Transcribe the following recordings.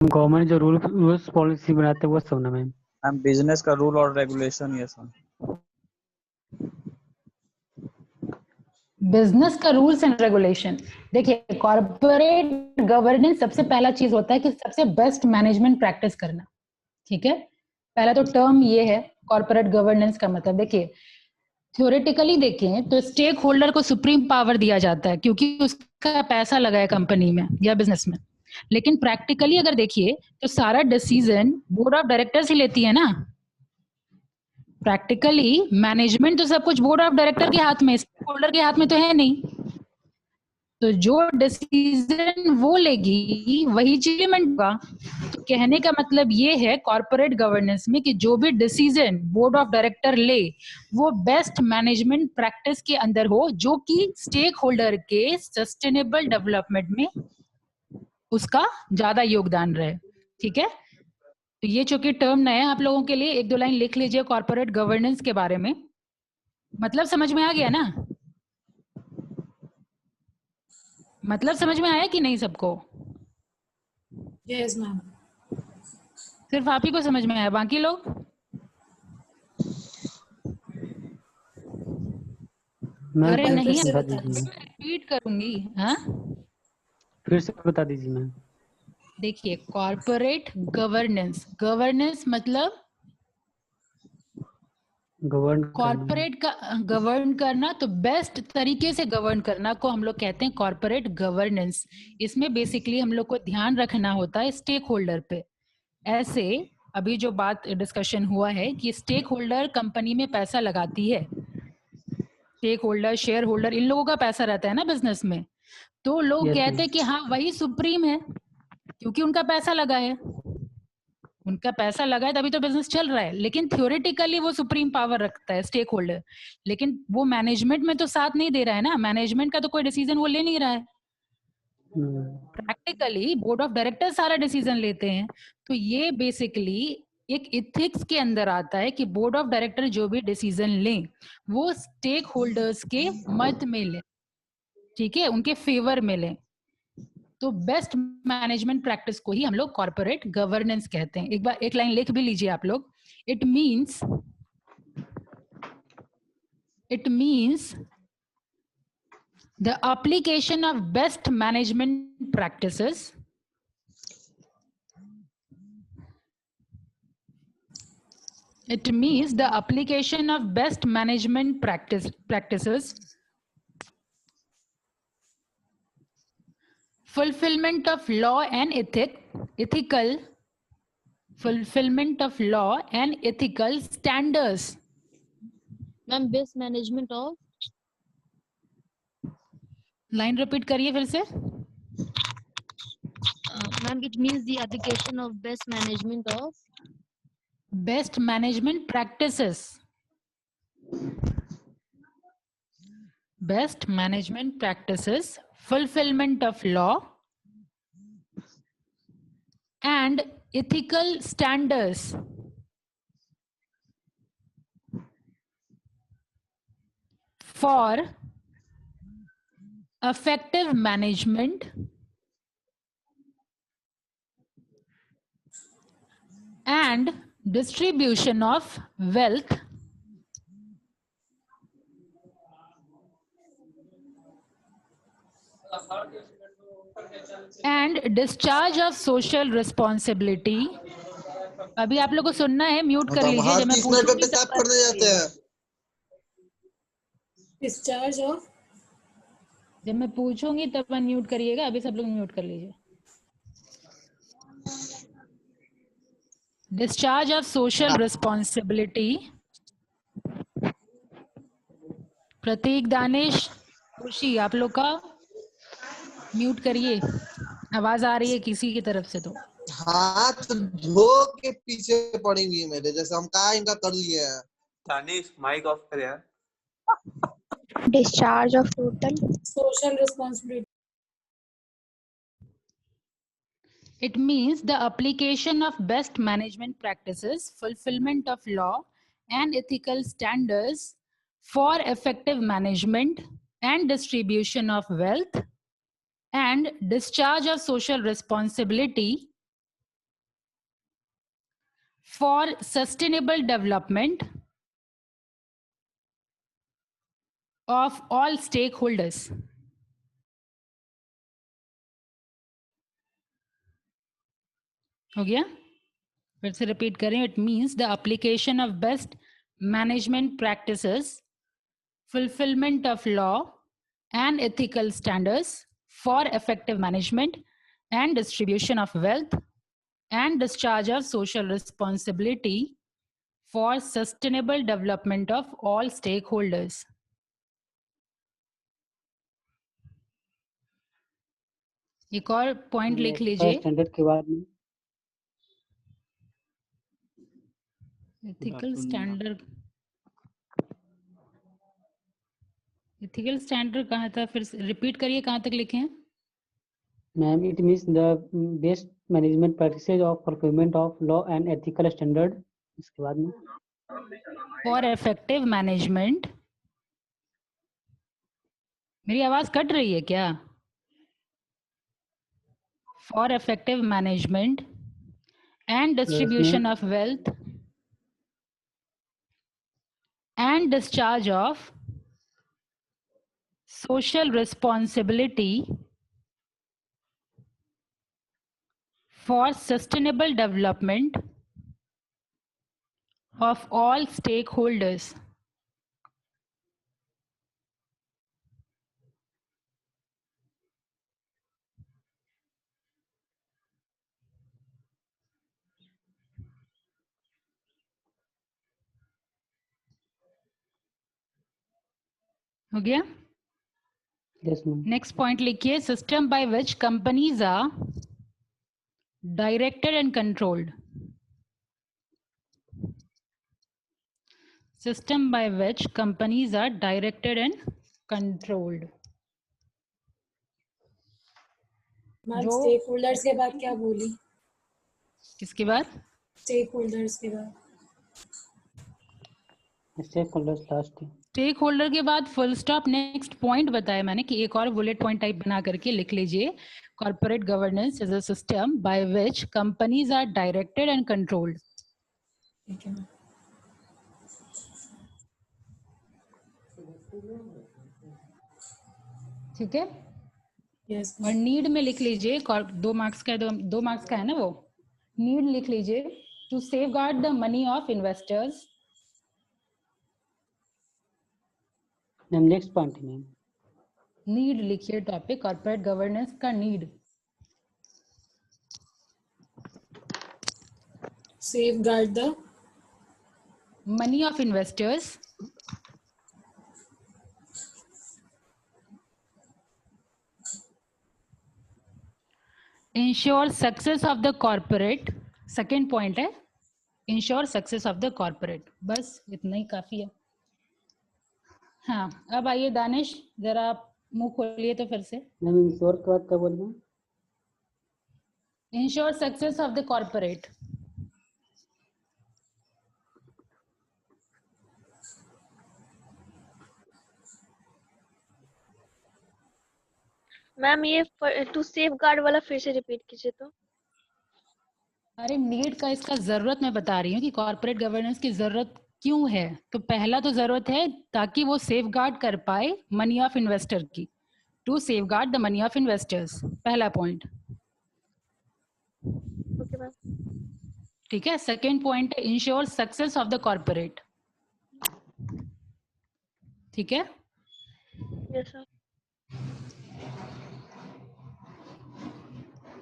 Government जो rules policy बनाते हैं वो सब ना मैम। मैम बिजनेस का रूल और रेगुलेशन ये सब। बिजनेस का रूल्स एंड रेगुलेशन। देखिए कॉर्पोरेट गवर्नेंस सबसे पहला चीज होता है कि सबसे बेस्ट मैनेजमेंट प्रैक्टिस करना। ठीक है, पहला तो टर्म ये है कॉर्पोरेट गवर्नेंस का मतलब। देखिए थ्योरेटिकली देखें तो स्टेक होल्डर को सुप्रीम पावर दिया जाता है क्योंकि उसका पैसा लगा है कंपनी में या बिजनेस में। लेकिन प्रैक्टिकली अगर देखिए तो सारा डिसीजन बोर्ड ऑफ डायरेक्टर्स ही लेती है ना। प्रैक्टिकली मैनेजमेंट तो सब कुछ बोर्ड ऑफ डायरेक्टर के हाथ में, स्टेक होल्डर के हाथ में तो है नहीं। तो जो डिसीजन वो लेगी वही इम्प्लीमेंट होगा। तो कहने का मतलब ये है कॉर्पोरेट गवर्नेंस में कि जो भी डिसीजन बोर्ड ऑफ डायरेक्टर ले वो बेस्ट मैनेजमेंट प्रैक्टिस के अंदर हो, जो कि स्टेक होल्डर के सस्टेनेबल डेवलपमेंट में उसका ज्यादा योगदान रहे। ठीक है, तो ये चूंकि टर्म नया है आप लोगों के लिए, एक दो लाइन लिख लीजिए कॉर्पोरेट गवर्नेंस के बारे में। मतलब समझ में आ गया ना? मतलब समझ में आया कि नहीं सबको? Yes ma'am. सिर्फ आप ही को समझ में आया, बाकी लोग? अरे नहीं, रिपीट करूंगी। हाँ फिर से बता दीजिए मैम। देखिए कॉर्पोरेट गवर्नेंस, गवर्नेंस मतलब कॉर्पोरेट का गवर्न करना, तो बेस्ट तरीके से गवर्न करना को हम लोग कहते हैं कॉर्पोरेट गवर्नेंस। इसमें बेसिकली हम लोग को ध्यान रखना होता है स्टेक होल्डर पे। ऐसे अभी जो बात डिस्कशन हुआ है कि स्टेक होल्डर कंपनी में पैसा लगाती है, स्टेक होल्डर शेयर होल्डर इन लोगों का पैसा रहता है ना बिजनेस में। तो लोग कहते हैं कि हाँ वही सुप्रीम है क्योंकि उनका पैसा लगा है, उनका पैसा लगा है तभी तो बिजनेस चल रहा है। लेकिन थ्योरेटिकली वो सुप्रीम पावर रखता है स्टेक होल्डर, लेकिन वो मैनेजमेंट में तो साथ नहीं दे रहा है ना, मैनेजमेंट का तो कोई डिसीजन वो ले नहीं रहा है। प्रैक्टिकली बोर्ड ऑफ डायरेक्टर सारा डिसीजन लेते हैं। तो ये बेसिकली एक इथिक्स के अंदर आता है कि बोर्ड ऑफ डायरेक्टर जो भी डिसीजन लें वो स्टेक होल्डर्स के मत में लें, ठीक है, उनके फेवर में लें। तो बेस्ट मैनेजमेंट प्रैक्टिस को ही हम लोग कॉर्पोरेट गवर्नेंस कहते हैं। एक बार एक लाइन लिख भी लीजिए आप लोग। It means the application of best management practices fulfillment of law and ethical standards. Ma'am best management of, line repeat करिए फिर से। Ma'am it means the application of best management practices, fulfillment of law and ethical standards for effective management and distribution of wealth and discharge of social responsibility. अभी आप लोग को सुनना है, mute कर लीजिए जब मैं पूछूंगी तब करने जाते हैं। डिस्चार्ज ऑफ, जब मैं पूछूंगी तब अनम्यूट करिएगा, अभी सब लोग म्यूट कर लीजिए। Discharge of social responsibility. Prateek, Danish, Khushi, आप लोग का म्यूट करिए, आवाज आ रही है किसी की तरफ से तो। हाथ धो के पीछे पड़ी हुई है मेरे, जैसे हम कहा इनका कर लिए हैं। दानिश माइक ऑफ कर यार। Discharge of total social responsibility. It means the application of best management practices, fulfillment of law and ethical standards for effective management and distribution of wealth and discharge of social responsibility for sustainable development of all stakeholders. हो गया? फिर से repeat करें. It means the application of best management practices, fulfillment of law and ethical standards for effective management and distribution of wealth and discharge of social responsibility for sustainable development of all stakeholders. एक और point लिख लीजिए. Standard के बाद में ethical standard. Ethical standard कहाँ था? फिर रिपीट करिए, कहाँ तक लिखे हैं? Ma'am, it means the best management practices of performant of law and ethical standard. इसके बाद में फॉर इफेक्टिव मैनेजमेंट. मेरी आवाज कट रही है क्या? For effective management and distribution of wealth and discharge of social responsibility for sustainable development of all stakeholders. हो गया? Yes ma'am. नेक्स्ट पॉइंट लिखिए. System by which companies are directed and controlled. System by which companies are directed and controlled. Ma'am जो- stakeholders के बाद क्या बोली? किसके बाद? स्टेक होल्डर्स के बाद stakeholders last. Stakeholder के बाद फुल स्टॉप. नेक्स्ट पॉइंट बताया मैंने कि एक और बुलेट पॉइंट टाइप बना करके लिख लीजिए. Corporate governance is a system by which companies are directed and controlled. ठीक है मैम. ठीक है? यस और नीड में लिख लीजिए. 2 मार्क्स का है, 2 मार्क्स का है ना वो. नीड लिख लीजिए. To safeguard the money of investors. Ma'am next point है मैम. नीड लिखिए. टॉपिक कॉर्पोरेट गवर्नेंस का need. safeguard the money of investors ensure success of the corporate. Second point है ensure success of the corporate. बस इतना ही काफी है. हाँ, अब आइए दानिश, जरा आप मुंह खोलिए तो फिर से. मैम इंश्योर के बाद क्या बोल रहे हैं? ensure success of the corporate. Ma'am ये टू सेफ गार्ड वाला फिर से रिपीट कीजिए तो. अरे नीड का इसका जरूरत मैं बता रही हूँ कि कॉर्पोरेट गवर्नेंस की जरूरत क्यों है. तो पहला तो जरूरत है ताकि वो सेफगार्ड कर पाए मनी ऑफ इन्वेस्टर की. To safeguard the money of investors, पहला पॉइंट. Okay ma'am. ठीक है. सेकेंड पॉइंट है ensure success of the corporate. ठीक है. Yes sir.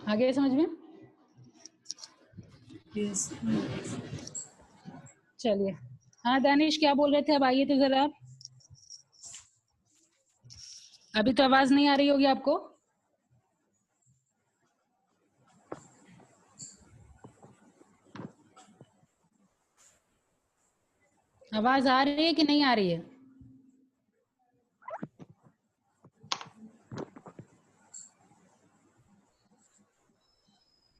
आगे समझ में? yes चलिए. हाँ दानिश, क्या बोल रहे थे? अब आइए तो जरा आप. अभी तो आवाज नहीं आ रही होगी आपको. आवाज आ रही है कि नहीं आ रही है?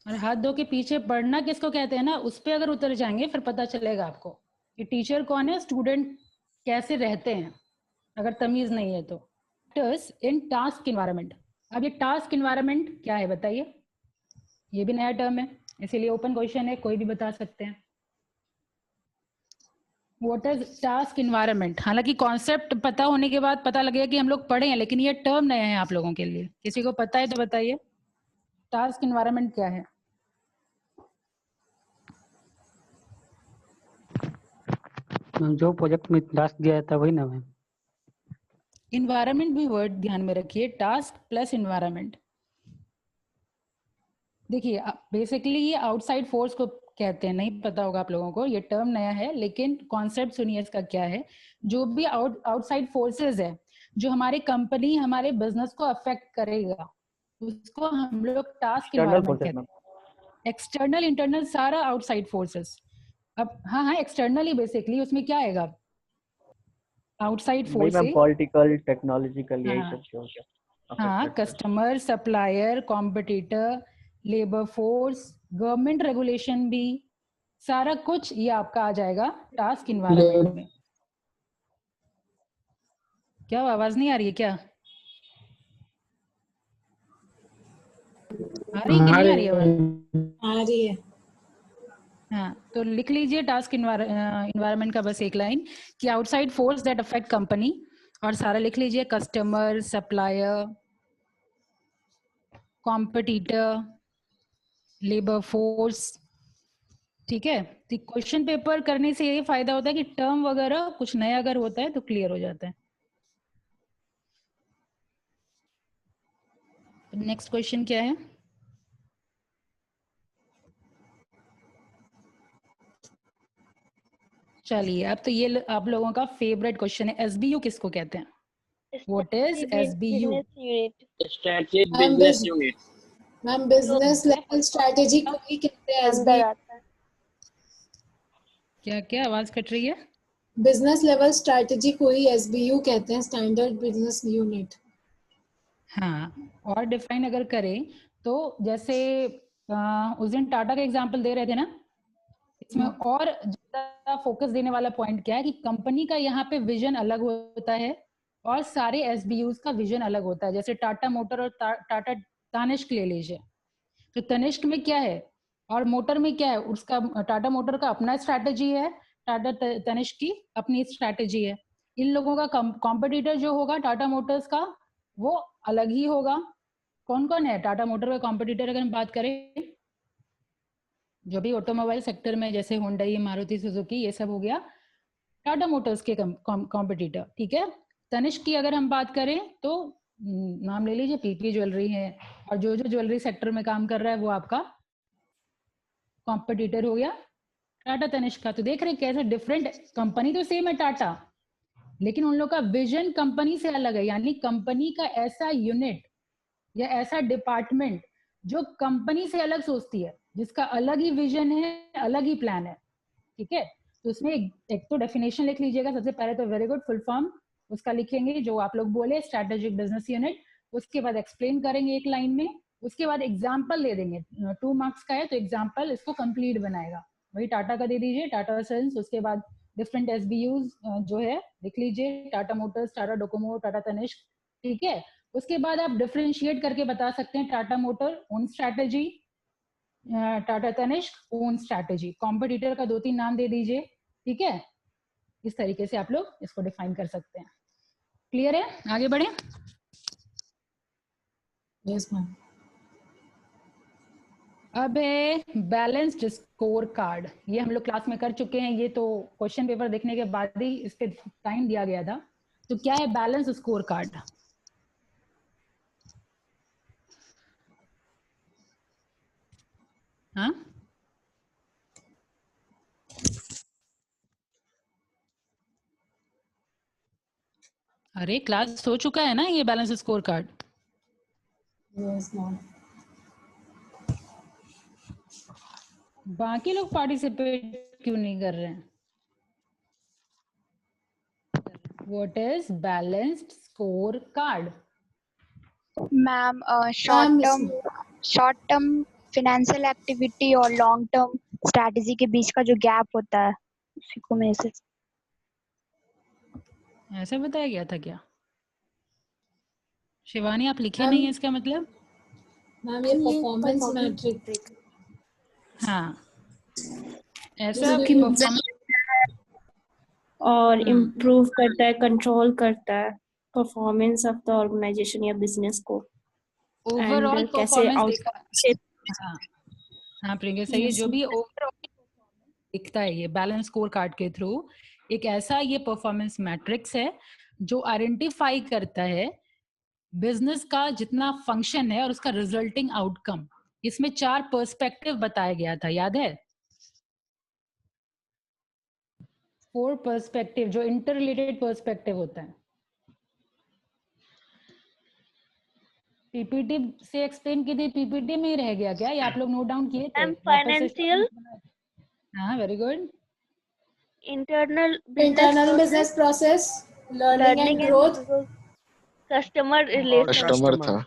और हाथ धो के पीछे पढ़ना किसको कहते हैं ना, उस पे अगर उतर जाएंगे फिर पता चलेगा आपको कि टीचर कौन है, स्टूडेंट कैसे रहते हैं, अगर तमीज नहीं है तो. इन टास्क इन्वायरमेंट. अब ये टास्क इन्वायरमेंट क्या है बताइए? ये भी नया टर्म है, इसीलिए ओपन क्वेश्चन है, कोई भी बता सकते हैं. What is task environment? हालांकि कॉन्सेप्ट पता होने के बाद पता लगेगा कि हम लोग पढ़े हैं, लेकिन ये टर्म नया है आप लोगों के लिए। किसी को पता है तो बताइए, टास्क इन्वायरमेंट क्या है? मैम जो प्रोजेक्ट में टास्क दिया था वही ना मैम। इन्वायरमेंट भी वर्ड ध्यान में रखिए, टास्क प्लस इन्वायरमेंट। देखिए बेसिकली ये आउटसाइड फोर्स को कहते हैं, नहीं पता होगा आप लोगों को, ये टर्म नया है, लेकिन कॉन्सेप्ट सुनिए इसका क्या है। जो भी आउटसाइड फोर्सेस है जो हमारे कंपनी हमारे बिजनेस को अफेक्ट करेगा, उसको हम लोग टास्क इन्वायरमेंट कहते हैं। एक्सटर्नल इंटरनल सारा आउटसाइड फोर्सेस। अब हाँ एक्सटर्नली बेसिकली उसमें क्या आएगा? आउटसाइड फोर्सेस, पॉलिटिकल, टेक्नोलॉजिकल, यही हाँ। सब जो हो गया। हाँ, customer, supplier, competitor, labour force, government regulation भी, सारा कुछ ये आपका आ जाएगा टास्क इन्वायरमेंट में। क्या आवाज नहीं आ रही है क्या? आ रही कि नहीं आ रही है आवाज? आ रही है। हाँ, तो लिख लीजिए टास्क इन्वायरमेंट का बस एक लाइन कि outside force that affect company, और सारा लिख लीजिए, customer, supplier, competitor, labour force. ठीक है, तो क्वेश्चन पेपर करने से ये फायदा होता है कि टर्म वगैरह कुछ नया अगर होता है तो क्लियर हो जाता है। नेक्स्ट क्वेश्चन क्या है? चलिए, अब तो ये आप लोगों का फेवरेट क्वेश्चन है, एसबीयू किसको कहते हैं? What is SBU? Strategic business unit. Ma'am business level strategy को ही कहते हैं अंदर एसबीयू। आता है। क्या क्या आवाज कट रही है? बिजनेस लेवल स्ट्रेटेजी को ही एसबीयू कहते हैं, स्टैंडर्ड बिजनेस यूनिट। हाँ, और डिफाइन अगर करें तो जैसे उस दिन टाटा का एग्जांपल दे रहे थे ना, इसमें और ज्यादा फोकस देने वाला पॉइंट क्या है कि कंपनी का यहाँ पे विजन अलग होता है और सारे एसबीयूज का विजन अलग होता है। जैसे टाटा मोटर और टाटा तनिष्क ले लीजिए, तो तनिष्क में क्या है और मोटर में क्या है, उसका टाटा मोटर का अपना स्ट्रैटेजी है, टाटा तनिष्क की अपनी स्ट्रैटेजी है। इन लोगों का कॉम्पिटिटर जो होगा टाटा मोटर्स का वो अलग ही होगा। कौन कौन है टाटा मोटर का कॉम्पिटिटर अगर हम बात करें? जो भी ऑटोमोबाइल सेक्टर में, जैसे होंडई, मारुति सुजुकी, ये सब हो गया टाटा मोटर्स के कॉम्पिटिटर। ठीक है, तनिष्क की अगर हम बात करें तो नाम ले लीजिए, पीपी ज्वेलरी है, और जो जो ज्वेलरी सेक्टर में काम कर रहा है वो आपका कॉम्पिटिटर हो गया टाटा तनिष्क का। तो देख रहे कैसे डिफरेंट, कंपनी तो सेम है टाटा, लेकिन उन लोग का विजन कंपनी से अलग है। यानी कंपनी का ऐसा यूनिट या ऐसा डिपार्टमेंट जो कंपनी से अलग सोचती है, जिसका अलग ही विजन है, अलग ही प्लान है। ठीक है, तो उसमें एक तो डेफिनेशन लिख लीजिएगा सबसे पहले, तो वेरी गुड, फुल फॉर्म उसका लिखेंगे जो आप लोग बोले, स्ट्रैटेजिक बिजनेस यूनिट। उसके बाद एक्सप्लेन करेंगे एक लाइन में, उसके बाद एग्जाम्पल दे देंगे, 2 मार्क्स का है तो एग्जाम्पल इसको कंप्लीट बनाएगा। वही टाटा का दे दीजिए, टाटा सन्स। उसके बाद डिफरेंट एसबीयूज जो है लिख लीजिए, टाटा मोटर्स, टाटा डोकोमो, टाटा तनिष्क। ठीक है, उसके बाद आप डिफरेंशिएट करके बता सकते हैं, Tata motor own strategy, Tata Tanishq own strategy, competitor का 2-3 नाम दे दीजिए। ठीक है, इस तरीके से आप लोग इसको डिफाइन कर सकते हैं। क्लियर है? आगे बढ़े। Yes ma'am. अब है बैलेंस्ड स्कोर कार्ड। ये हम लोग क्लास में कर चुके हैं, ये तो क्वेश्चन पेपर देखने के बाद ही इस पे टाइम दिया गया था। तो क्या है बैलेंस स्कोर कार्ड? हाँ, अरे क्लास हो चुका है ना ये balance score card. Yes ma'am. बाकी लोग पार्टिसिपेट क्यों नहीं कर रहे हैं? What is balanced score card? Ma'am short term financial activity और लॉन्ग टर्म स्ट्रेटजी के बीच का जो गैप होता है उसी को मैं ऐसा बताया गया था क्या? शिवानी आप लिखे नहीं है, इसका मतलब? मैम ये परफॉर्मेंस मैट्रिक। हाँ, ऐसा कि परफॉर्मेंस और इम्प्रूव करता है, कंट्रोल करता है परफॉर्मेंस ऑफ द ऑर्गेनाइजेशन या बिजनेस को, ओवरऑल एंड कैसे परफॉर्मेंस आउट देखा। हाँ हाँ प्रियंका सही है। Yes, जो भी ओवरऑल दिखता है ये बैलेंस स्कोर कार्ड के थ्रू, एक ऐसा ये परफॉर्मेंस मैट्रिक्स है जो आइडेंटिफाई करता है बिजनेस का जितना फंक्शन है और उसका रिजल्टिंग आउटकम। इसमें 4 पर्सपेक्टिव बताया गया था, याद है? 4 पर्सपेक्टिव जो इंटर रिलेटेड पर्सपेक्टिव होता है। पीपीटी से एक्सप्लेन की थी, पीपीटी में ही रह गया क्या? ये आप लोग नोट डाउन किए थे? मैम फाइनेंशियल, हाँ very good. Internal business process, learning and growth, customer relation. Customer था।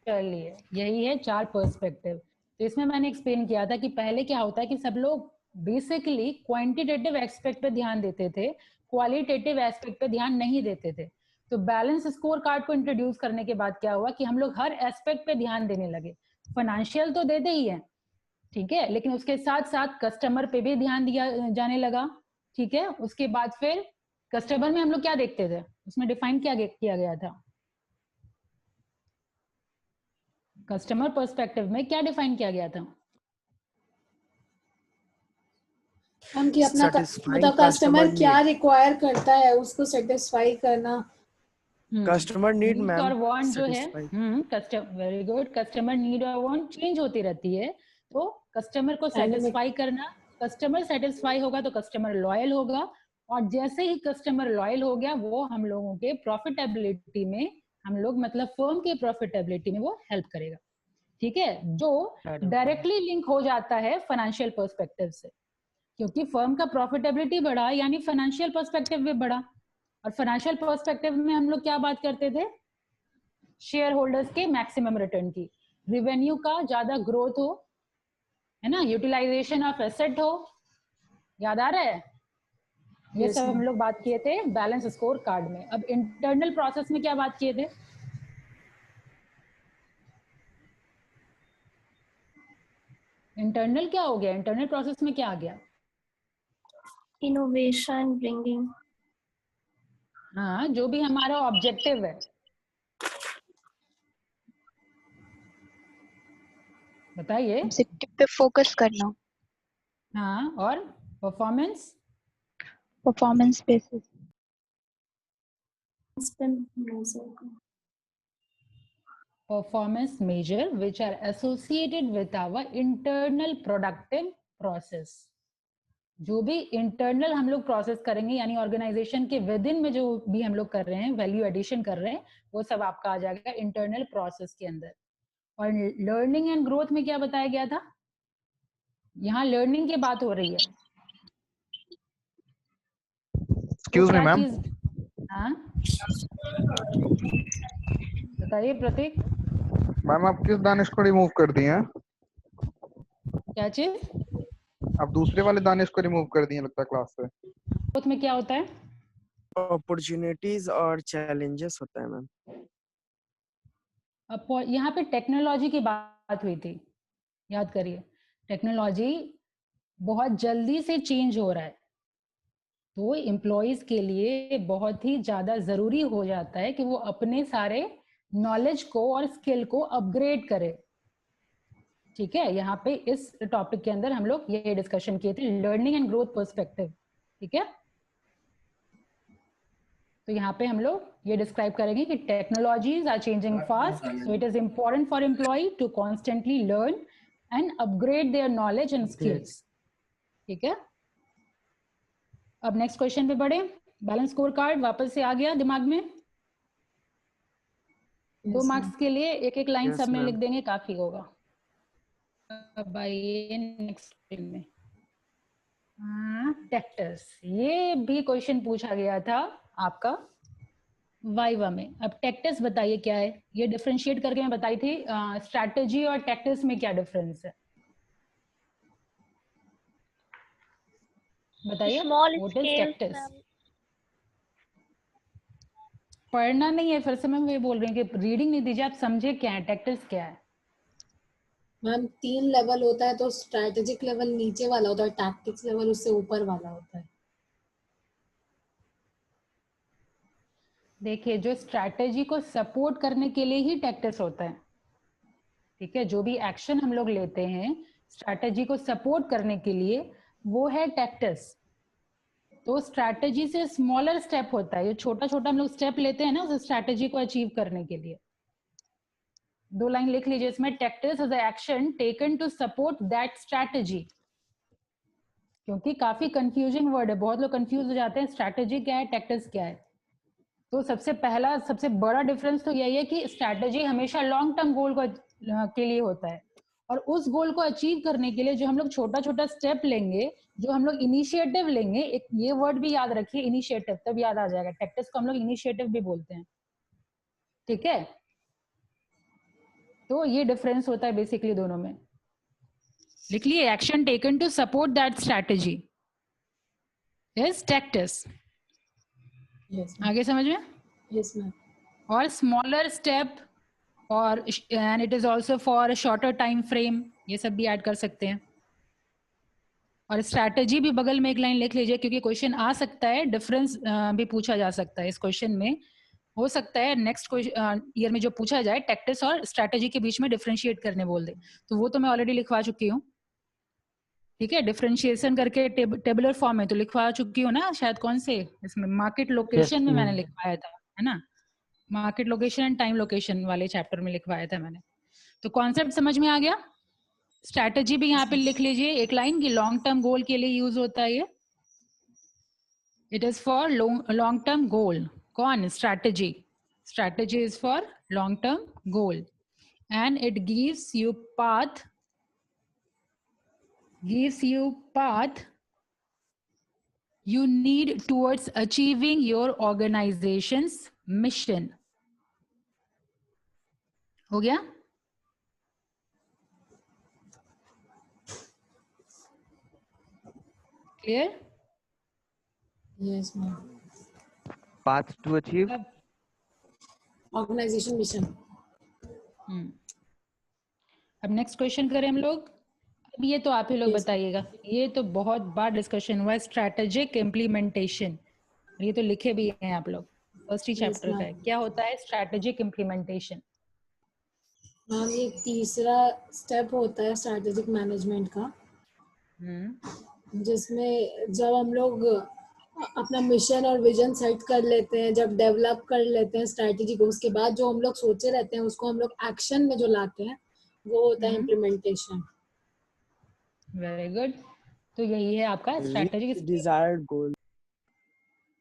चलिए यही है 4 पर्सपेक्टिव। तो इसमें मैंने एक्सप्लेन किया था कि पहले क्या होता है कि सब लोग बेसिकली क्वांटिटेटिव एस्पेक्ट पे ध्यान देते थे, क्वालिटेटिव एस्पेक्ट पे ध्यान नहीं देते थे। तो बैलेंस स्कोर कार्ड को इंट्रोड्यूस करने के बाद क्या हुआ कि हम लोग हर एस्पेक्ट पे ध्यान देने लगे। फाइनेंशियल तो देते ही है, ठीक है, लेकिन उसके साथ साथ कस्टमर पे भी ध्यान दिया जाने लगा, ठीक है। उसके बाद फिर कस्टमर में हम लोग क्या देखते थे, उसमें डिफाइन क्या किया गया था? कस्टमर पर्सपेक्टिव में क्या डिफाइन किया गया था? हम कि अपना मतलब कस्टमर क्या रिक्वायर करता है उसको सेटिस्फाई करना। कस्टमर नीड मैम और वांट जो है customer, very good, customer need और वांट चेंज होती रहती है, तो कस्टमर को सेटिस्फाई करना। कस्टमर सेटिस्फाई होगा तो कस्टमर लॉयल होगा, और जैसे ही कस्टमर लॉयल हो गया वो हम लोगों के प्रॉफिटेबिलिटी में, हम लोग मतलब फर्म के प्रॉफिटेबिलिटी में वो हेल्प करेगा, ठीक है, जो डायरेक्टली लिंक हो जाता है फाइनेंशियल पर्सपेक्टिव से, क्योंकि फर्म का प्रॉफिटेबिलिटी बढ़ा यानी फाइनेंशियल पर्सपेक्टिव भी बढ़ा। और फाइनेंशियल पर्सपेक्टिव में हम लोग क्या बात करते थे? शेयर होल्डर्स के मैक्सिमम रिटर्न की, रेवेन्यू का ज्यादा ग्रोथ हो, है ना, यूटिलाइजेशन ऑफ एसेट हो, याद आ रहा है? ये सब हम लोग बात किए थे बैलेंस स्कोर कार्ड में। अब इंटरनल प्रोसेस में क्या बात किए थे? इंटरनल क्या हो गया? इंटरनल प्रोसेस में क्या आ गया? इनोवेशन ब्रिंगिंग, हाँ, जो भी हमारा ऑब्जेक्टिव है, बताइए। ऑब्जेक्टिव पे फोकस करना। हाँ, और performance basis. performance measure which are associated with our internal productive process। जो भी इंटरनल हम लोग प्रोसेस करेंगे यानी ऑर्गेनाइजेशन के विद इन में जो भी हम लोग कर रहे हैं, वैल्यू एडिशन कर रहे हैं, वो सब आपका आ जाएगा इंटरनल प्रोसेस के अंदर। और लर्निंग एंड ग्रोथ में क्या बताया गया था? यहाँ लर्निंग की बात हो रही है। एक्सक्यूज मी मैम, हाँ बताइए प्रतीक। मैम आप किस दानिश को रिमूव कर दिए हैं? क्या चीज? आप दूसरे वाले दानिश को रिमूव कर दिए लगता है क्लास से। ग्रोथ में क्या होता है? अपॉर्चुनिटीज और चैलेंजेस होता है मैम। अब यहाँ पे टेक्नोलॉजी की बात हुई थी, याद करिए, टेक्नोलॉजी बहुत जल्दी से चेंज हो रहा है, तो एम्प्लॉयज के लिए बहुत ही ज्यादा जरूरी हो जाता है कि वो अपने सारे नॉलेज को और स्किल को अपग्रेड करे, ठीक है। यहाँ पे इस टॉपिक के अंदर हम लोग ये डिस्कशन किए थे, लर्निंग एंड ग्रोथ पर्सपेक्टिव, ठीक है। तो यहाँ पे हम लोग ये डिस्क्राइब करेंगे कि technologies are changing fast, so it is important for employ to constantly learn and upgrade their knowledge and skills, ठीक है। अब नेक्स्ट क्वेश्चन पे बढ़े। बैलेंस स्कोर कार्ड वापस से आ गया दिमाग में? 2 मार्क्स के लिए एक एक लाइन सब में लिख देंगे, काफी होगा। अब आइए नेक्स्ट में, टेक्टर्स। ये भी क्वेश्चन पूछा गया था आपका वाइवा में। अब टेक्टर्स बताइए क्या है? ये डिफरेंशिएट करके मैं बताई थी, स्ट्रैटेजी और टेक्टर्स में क्या डिफरेंस है, बताइए। What is tactics? पढ़ना नहीं है, फिर से मैं ये बोल रही हूँ कि रीडिंग नहीं दीजिए, आप समझे क्या है टेक्टर्स क्या है? मैम 3 लेवल होता है, तो स्ट्रैटेजिक लेवल नीचे वाला होता है, टैक्टिक्स लेवल उससे ऊपर वाला होता है। देखिए, जो स्ट्रैटेजी को सपोर्ट करने के लिए ही टैक्टिस होता है, ठीक है। जो भी एक्शन हम लोग लेते हैं स्ट्रैटेजी को सपोर्ट करने के लिए, वो है टैक्टिस। तो स्ट्रैटेजी से स्मॉलर स्टेप होता है, ये छोटा छोटा हम लोग स्टेप लेते हैं ना उस स्ट्रैटेजी को अचीव करने के लिए। 2 लाइन लिख लीजिए इसमें, tactics is a action taken to support that strategy. क्योंकि काफी कंफ्यूजिंग वर्ड है, बहुत लोग कंफ्यूज हो जाते हैं स्ट्रैटेजी क्या है, टैक्टिस क्या है। तो सबसे पहला सबसे बड़ा डिफरेंस तो यही है कि स्ट्रैटेजी हमेशा लॉन्ग टर्म गोल के लिए होता है, और उस गोल को अचीव करने के लिए जो हम लोग छोटा छोटा स्टेप लेंगे, जो हम लोग इनिशिएटिव लेंगे, एक ये वर्ड भी याद रखिए, इनिशिएटिव, तब याद आ जाएगा। टैक्टिस को हम लोग इनिशिएटिव भी बोलते हैं, ठीक है। तो ये डिफरेंस होता है बेसिकली दोनों में। लिख लिए, action taken to support that strategy is tactics. आगे समझ में? Yes ma'am. और स्मॉलर स्टेप, और and it is also for a shorter time frame, ये सब भी ऐड कर सकते हैं। और स्ट्रैटेजी भी बगल में एक लाइन लिख लीजिए, क्योंकि क्वेश्चन आ सकता है, डिफरेंस भी पूछा जा सकता है इस क्वेश्चन में। हो सकता है नेक्स्ट ईयर में जो पूछा जाए टैक्टिस और स्ट्रैटेजी के बीच में डिफरेंशिएट करने बोल दे, तो वो तो मैं ऑलरेडी लिखवा चुकी हूँ, ठीक है। डिफरेंशिएशन करके टेबुलर फॉर्म में तो लिखवा चुकी हूँ ना शायद, कौन से इसमें, मार्केट लोकेशन में मैंने लिखवाया था, है ना। Market location and time location वाले चैप्टर में लिखवाया था मैंने। तो कॉन्सेप्ट समझ में आ गया। स्ट्रैटेजी भी यहाँ पे लिख लीजिए एक लाइन की, लॉन्ग टर्म गोल के लिए यूज होता है ये। It is for long term goal. कौन? Strategy. Strategy is for long term goal and it gives you path you need towards achieving your organization's mission. हो गया? Clear? Yes ma'am. Path to achieve organization mission. अब next question करें हम लोग। अब ये तो आप ही लोग बताइएगा, ये तो बहुत बार डिस्कशन हुआ है, स्ट्रैटेजिक इम्प्लीमेंटेशन, ये तो लिखे भी हैं आप लोग, फर्स्ट ही चैप्टर का है। क्या होता है स्ट्रैटेजिक इम्प्लीमेंटेशन? मैम ये तीसरा स्टेप होता है स्ट्रैटेजिक मैनेजमेंट का, जिसमें जब हम लोग अपना मिशन और विजन सेट कर लेते हैं, जब डेवलप कर लेते हैं स्ट्रैटेजी को, उसके बाद जो हम लोग सोचे रहते हैं उसको हम लोग एक्शन में जो लाते हैं, वो होता है इम्प्लीमेंटेशन। Very good. तो यही है आपका स्ट्रैटेजिक डिजायर्ड गोल।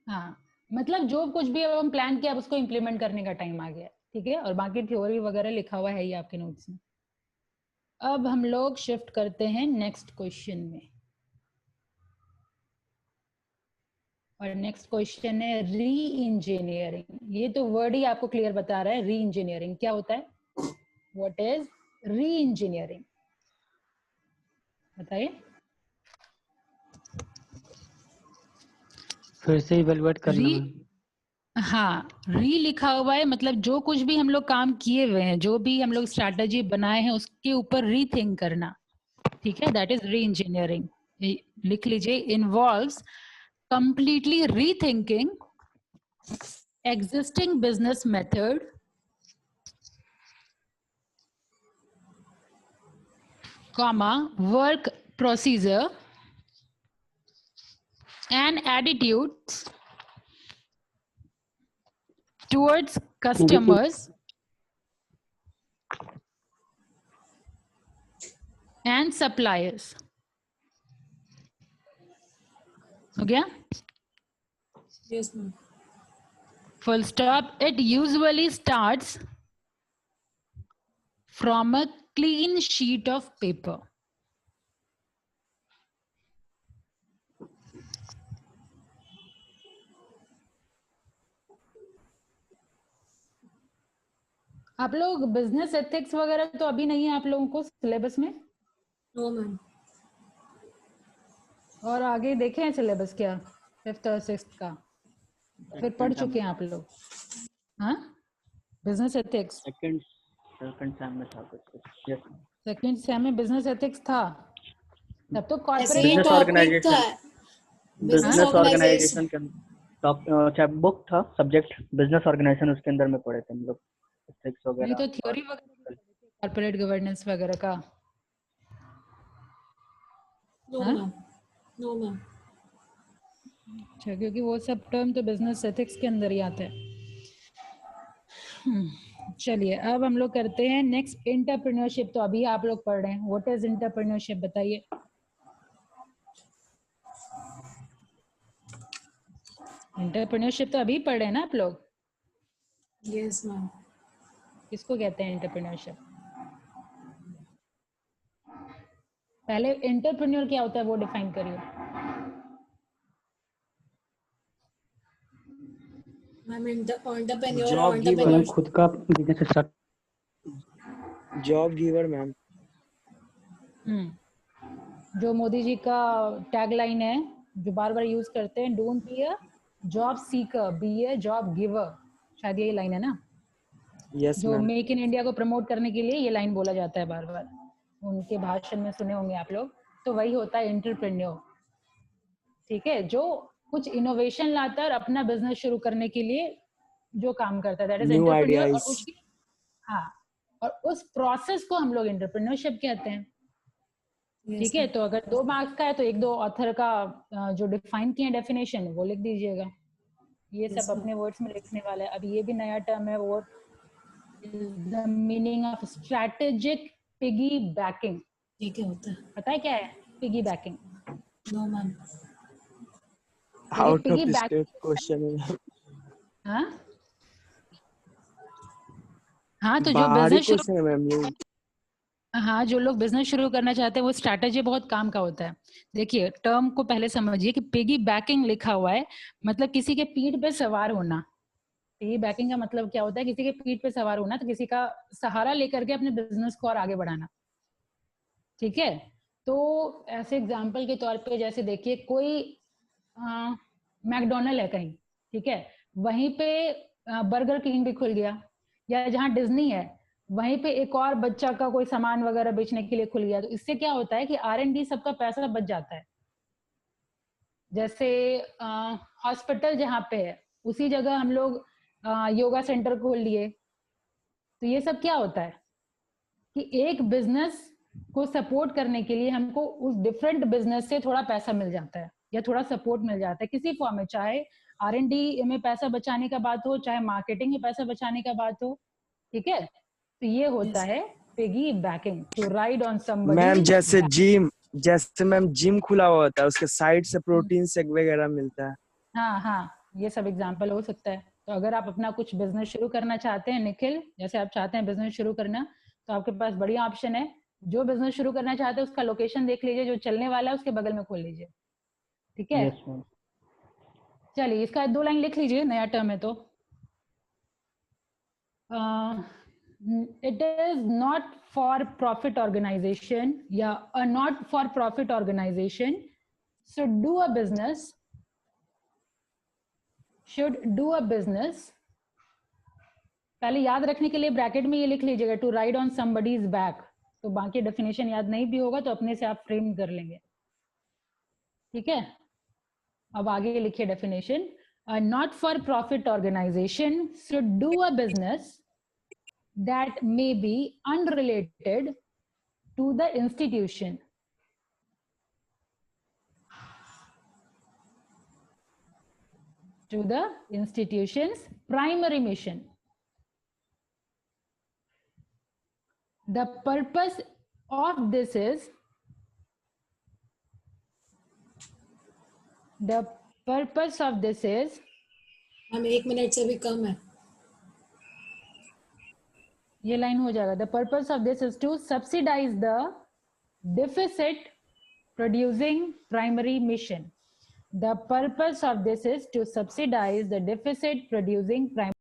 हाँ, मतलब जो कुछ भी हम प्लान किया उसको इम्प्लीमेंट करने का टाइम आ गया, ठीक है। और बाकी थ्योरी वगैरह लिखा हुआ है ये आपके नोट्स में। अब हम लोग शिफ्ट करते हैं नेक्स्ट क्वेश्चन में, और नेक्स्ट क्वेश्चन है री इंजीनियरिंग। ये तो वर्ड ही आपको क्लियर बता रहा है, री इंजीनियरिंग क्या होता है, व्हाट इज री इंजीनियरिंग, बताइए। फिर से इवैल्यूएट करना। हाँ, री लिखा हुआ है, मतलब जो कुछ भी हम लोग काम किए हुए हैं, जो भी हम लोग स्ट्रैटेजी बनाए हैं उसके ऊपर रीथिंक करना, ठीक है, दैट इज री इंजीनियरिंग। लिख लीजिए, involves completely rethinking existing business method, comma, work procedure and attitudes towards customers and suppliers. हो गया? Yes, ma'am. Full stop. It usually starts from a clean sheet of paper. आप लोग business ethics वगैरह तो अभी नहीं है आप लोगों को सिलेबस में? No ma'am. और आगे देखे हैं सिलेबस क्या 5th और 6th का? फिर पढ़ चुके हैं आप लोग? हाँ, बिजनेस एथिक्स सेकंड सेम में था कुछ। यस, सेकंड सेम में बिजनेस एथिक्स था, तब तो कॉर्पोरेट बिजनेस ऑर्गेनाइजेशन के बुक था सब्जेक्ट बिजनेस ऑर्गेनाइजेशन, उसके अंदर में पढ़े थे हम लोग स्टैटिस्टिक्स नहीं वगैरह। तो थ्योरी वगैरह कॉर्पोरेट गवर्नेंस वगैरह का? नो हाँ? Ma'am, no ma'am. अच्छा, क्योंकि वो सब टर्म तो बिजनेस एथिक्स के अंदर ही आते हैं। चलिए अब हम लोग करते हैं नेक्स्ट एंटरप्रेन्योरशिप। तो अभी आप लोग पढ़ रहे हैं, व्हाट इज एंटरप्रेन्योरशिप बताइए। एंटरप्रेन्योरशिप तो अभी पढ़ रहे हैं ना आप लोग? Yes ma'am. किसको कहते हैं एंटरप्रेन्योरशिप? पहले एंटरप्रेन्योर क्या होता है वो डिफाइन करिए। मैम एंटरप्रेन्योर और जॉब गिवर, मैम एंटरप्रेन्योर खुद का business start. Job giver ma'am. जो मोदी जी का टैगलाइन है जो बार बार यूज करते हैं, don't be a job seeker, be a job giver, शायद यही लाइन है ना? यस जो मैम। मेक इन इंडिया को प्रमोट करने के लिए ये लाइन बोला जाता है बार बार, उनके भाषण में सुने होंगे आप लोग। तो वही होता है एंटरप्रेन्योर, ठीक है, जो कुछ इनोवेशन लाता है और अपना बिजनेस शुरू करने के लिए जो काम करता है, दैट इज न्यू एंटरप्रेन्योर। और आइडियाज। उसकी हाँ, और उस प्रोसेस को हम लोग एंटरप्रेन्योरशिप कहते हैं, ठीक है। तो अगर 2 मार्क्स का है तो 1-2 ऑथर का जो डिफाइन किए डेफिनेशन वो लिख दीजिएगा। ये सब अपने वर्ड्स में लिखने वाला है। अब ये भी नया टर्म है, वो the meaning of strategic piggybacking. ये क्या होता है? पता है क्या है piggybacking? No ma'am. Out of piggyback, state question है। हाँ हाँ, तो जो बाहरी बिजनेस शुरू, क्वेश्चन है मैम ये। हाँ, जो लोग बिजनेस शुरू करना चाहते हैं वो स्ट्रैटेजी बहुत काम का होता है। देखिए टर्म को पहले समझिए कि पिगी बैकिंग लिखा हुआ है, मतलब किसी के पीठ पे सवार होना। पिगी बैकिंग का मतलब क्या होता है? किसी के पीठ पे सवार होना, तो किसी का सहारा लेकर के अपने बिजनेस को और आगे बढ़ाना, ठीक है। तो ऐसे एग्जाम्पल के तौर पे जैसे देखिए कोई मैकडोनल्ड है कहीं, ठीक है, वहीं पे बर्गर किंग भी खुल गया, या जहाँ डिज्नी है वहीं पे एक और बच्चा का कोई सामान वगैरह बेचने के लिए खुल गया। तो इससे क्या होता है कि R&D सबका पैसा बच जाता है। जैसे हॉस्पिटल जहाँ पे है उसी जगह हम लोग योगा सेंटर खोल लिए। तो ये सब क्या होता है कि एक बिजनेस को सपोर्ट करने के लिए हमको उस डिफरेंट बिजनेस से थोड़ा पैसा मिल जाता है या थोड़ा सपोर्ट मिल जाता है किसी फॉर्म में, चाहे R&D में पैसा बचाने का बात हो, चाहे मार्केटिंग में पैसा बचाने का बात हो, ठीक है। तो ये होता है piggybacking, to ride on somebody. Ma'am जैसे मैम जिम खुला हुआ होता है, उसके साइड से प्रोटीन शेक वगैरह मिलता है। हाँ हाँ, ये सब एग्जांपल हो सकता है। तो अगर आप अपना कुछ बिजनेस शुरू करना चाहते हैं निखिल, जैसे आप चाहते हैं बिजनेस शुरू करना, तो आपके पास बढ़िया ऑप्शन है। जो बिजनेस शुरू करना चाहते हैं उसका लोकेशन देख लीजिए, जो चलने वाला है उसके बगल में खोल लीजिए, ठीक है। Yes ma'am. चलिए इसका 2 लाइन लिख लीजिए, नया टर्म है तो। It is not for profit organization या a not for profit organization should do a business, पहले याद रखने के लिए ब्रैकेट में ये लिख लीजिएगा, to ride on somebody's back। तो बाकी डेफिनेशन याद नहीं भी होगा तो अपने से आप फ्रेम कर लेंगे, ठीक है। अब आगे लिखिए definition, a not for profit organization should do a business that may be unrelated to the institution, to the institution's primary mission. The purpose of this is हम 1 मिनट से भी कम है। ये लाइन हो जाएगा। The purpose of this is to subsidize the deficit producing primary mission. The purpose of this is to subsidize the deficit producing primary